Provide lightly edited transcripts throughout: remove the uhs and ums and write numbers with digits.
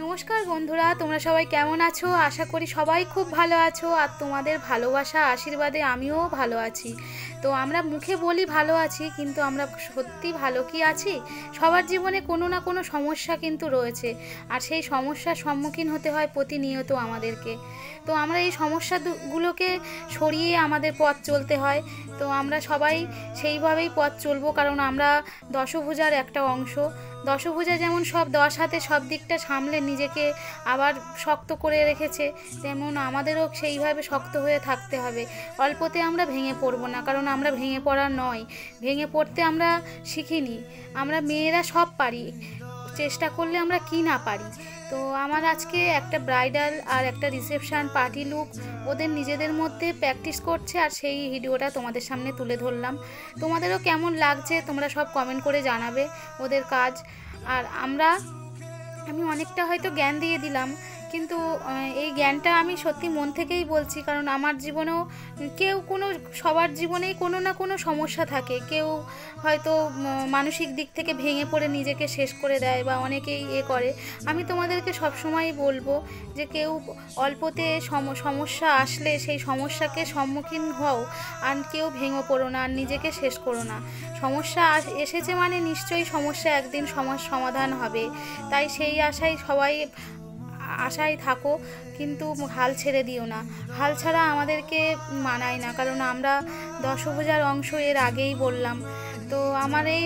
নমস্কার বন্ধুরা, তোমরা সবাই কেমন আছো? আশা করি সবাই খুব ভালো আছো। আর তোমাদের ভালোবাসা আশীর্বাদে আমিও ভালো আছি। তো আমরা মুখে বলি ভালো আছি, কিন্তু আমরা সত্যি ভালো কি আছি? সবার জীবনে কোনো না কোনো সমস্যা কিন্তু রয়েছে, আর সেই সমস্যার সম্মুখীন হতে হয় প্রতিনিয়ত আমাদেরকে। তো আমরা এই সমস্যাগুলোকে সরিয়ে আমাদের পথ চলতে হয়। তো আমরা সবাই সেইভাবেই পথ চলবো, কারণ আমরা দশভুজার একটা অংশ। দশভুজা যেমন সব 10 হাতে সব দিকটা সামলে নিজেকে আবার শক্ত করে রেখেছে, তেমন আমাদেরও সেইভাবে শক্ত হয়ে থাকতে হবে। অল্পতে আমরা ভেঙে পড়বো না, কারণ আমরা ভেঙে পড়া নয়, ভেঙে পড়তে আমরা শিখিনি। আমরা মেয়েরা সব পারি, চেষ্টা করলে আমরা কি না পারি। তো আমার আজকে একটা ব্রাইডাল আর একটা রিসেপশন পার্টি লুক ওদের নিজেদের মধ্যে প্র্যাকটিস করছে, আর সেই ভিডিওটা তোমাদের সামনে তুলে ধরলাম। তোমাদেরও কেমন লাগছে তোমরা সব কমেন্ট করে জানাবে ওদের কাজ। আর আমি অনেকটা হয়তো জ্ঞান দিয়ে দিলাম, কিন্তু এই জ্ঞানটা আমি সত্যি মন থেকেই বলছি, কারণ আমার জীবনেও সবার জীবনেই কোনো না কোনো সমস্যা থাকে। কেউ হয়তো মানসিক দিক থেকে ভেঙে পড়ে নিজেকে শেষ করে দেয়, বা অনেকেই করে। আমি তোমাদেরকে সবসময়ই বলবো যে কেউ অল্পতে সমস্যা আসলে সেই সমস্যাকে সম্মুখীন হও, আর কেউ ভেঙে পড়ো না, আর নিজেকে শেষ করো না। সমস্যা এসেছে মানে নিশ্চয়ই সমস্যা একদিন সমাধান হবে। তাই সেই আশায় থাকো, কিন্তু হাল ছেড়ে দিও না। হাল ছাড়া আমাদেরকে মানায় না, কারণ আমরা দশভুজার অংশ, এর আগেই বললাম। তো আমার এই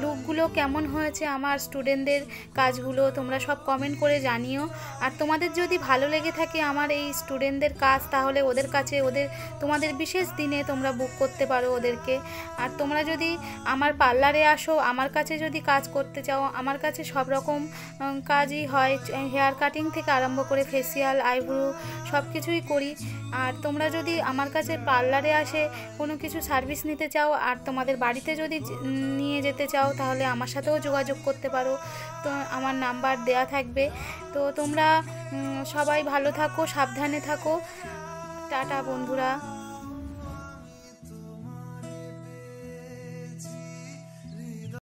লুকগুলো কেমন হয়েছে, আমার স্টুডেন্টদের কাজগুলো তোমরা সব কমেন্ট করে জানিও। আর তোমাদের যদি ভালো লেগে থাকে আমার এই স্টুডেন্টদের কাজ, তাহলে ওদের কাছে তোমাদের বিশেষ দিনে তোমরা বুক করতে পারো ওদেরকে। আর তোমরা যদি আমার পার্লারে আসো, আমার কাছে যদি কাজ করতে চাও, আমার কাছে সব রকম কাজই হয়, হেয়ার কাটিং থেকে আরম্ভ করে ফেসিয়াল, আইব্রো সব কিছুই করি। আর তোমরা যদি আমার কাছে পার্লারে আসে কোনো কিছু সার্ভিস নিতে চাও, আর তোমাদের বাড়িতে যদি নিয়ে যেতে চাও, তাহলে আমার সাথেও যোগাযোগ করতে পারো। তো আমার নাম্বার দেয়া থাকবে। তো তোমরা সবাই ভালো থাকো, সাবধানে থাকো। টাটা বন্ধুরা।